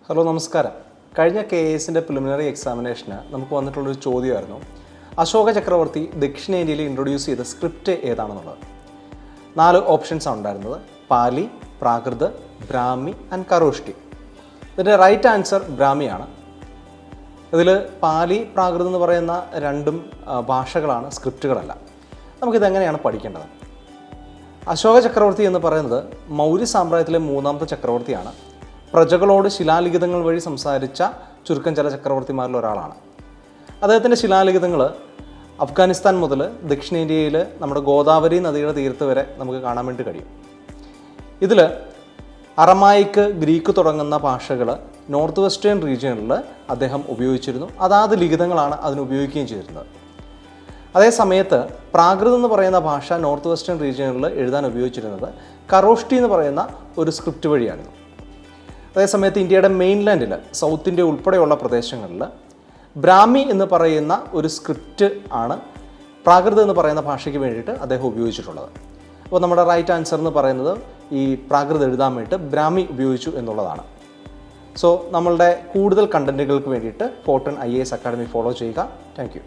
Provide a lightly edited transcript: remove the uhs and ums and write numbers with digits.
Hello നമസ്കാരം. കഴിഞ്ഞ KAS preliminary എക്സാമിനേഷന് നമുക്ക് വന്നിട്ടുള്ളൊരു ചോദ്യമായിരുന്നു, അശോക ചക്രവർത്തി ദക്ഷിണേന്ത്യയിൽ ഇൻട്രൊഡ്യൂസ് ചെയ്ത സ്ക്രിപ്റ്റ് ഏതാണെന്നുള്ളത്. 4 ഓപ്ഷൻസാണ് ഉണ്ടായിരുന്നത്: പാലി, പ്രാകൃത്, ബ്രാഹ്മി ആൻഡ് കരോഷ്ടി. ഇതിൻ്റെ റൈറ്റ് ആൻസർ ബ്രാഹ്മിയാണ്. ഇതിൽ പാലി, പ്രാകൃത് എന്ന് പറയുന്ന രണ്ടും ഭാഷകളാണ്, സ്ക്രിപ്റ്റുകളല്ല. നമുക്കിതെങ്ങനെയാണ് പഠിക്കേണ്ടത്? അശോക ചക്രവർത്തി എന്ന് പറയുന്നത് മൗര്യ സാമ്രാജ്യത്തിലെ 3ാമത്തെ ചക്രവർത്തിയാണ്. പ്രജകളോട് ശിലാലിഖിതങ്ങൾ വഴി സംസാരിച്ച ചുരുക്കം ചില ചക്രവർത്തിമാരിൽ ഒരാളാണ്. അദ്ദേഹത്തിൻ്റെ ശിലാലിഖിതങ്ങൾ അഫ്ഗാനിസ്ഥാൻ മുതൽ ദക്ഷിണേന്ത്യയിൽ നമ്മുടെ ഗോദാവരി നദിയുടെ തീരത്ത് വരെ നമുക്ക് കാണാൻ വേണ്ടി കഴിയും. ഇതിൽ അറമായിക്ക്, ഗ്രീക്ക് തുടങ്ങുന്ന ഭാഷകൾ നോർത്ത് വെസ്റ്റേൺ റീജിയനിൽ അദ്ദേഹം ഉപയോഗിച്ചിരുന്നു. അതാത് ലിഖിതങ്ങളാണ് അതിന് ഉപയോഗിക്കുകയും ചെയ്തിരുന്നത്. അതേ സമയത്ത് പ്രാകൃത് എന്ന് പറയുന്ന ഭാഷ നോർത്ത് വെസ്റ്റേൺ റീജിയനിൽ എഴുതാൻ ഉപയോഗിച്ചിരുന്നത് കരോഷ്ടി എന്ന് പറയുന്ന ഒരു സ്ക്രിപ്റ്റ് വഴിയായിരുന്നു. അതേസമയത്ത് ഇന്ത്യയുടെ മെയിൻലാൻഡിൽ, സൗത്ത് ഇന്ത്യ ഉൾപ്പെടെയുള്ള പ്രദേശങ്ങളിൽ ബ്രാഹ്മി എന്ന് പറയുന്ന ഒരു സ്ക്രിപ്റ്റ് ആണ് പ്രാകൃത് എന്ന് പറയുന്ന ഭാഷയ്ക്ക് വേണ്ടിയിട്ട് അദ്ദേഹം ഉപയോഗിച്ചിട്ടുള്ളത്. അപ്പോൾ നമ്മുടെ റൈറ്റ് ആൻസർ എന്ന് പറയുന്നത് ഈ പ്രാകൃത് എഴുതാൻ വേണ്ടിയിട്ട് ബ്രാഹ്മി ഉപയോഗിച്ചു എന്നുള്ളതാണ്. സോ നമ്മളുടെ കൂടുതൽ കണ്ടൻറ്റുകൾക്ക് വേണ്ടിയിട്ട് ഫോർട്ടൺ IAS അക്കാഡമി ഫോളോ ചെയ്യുക. Thank you.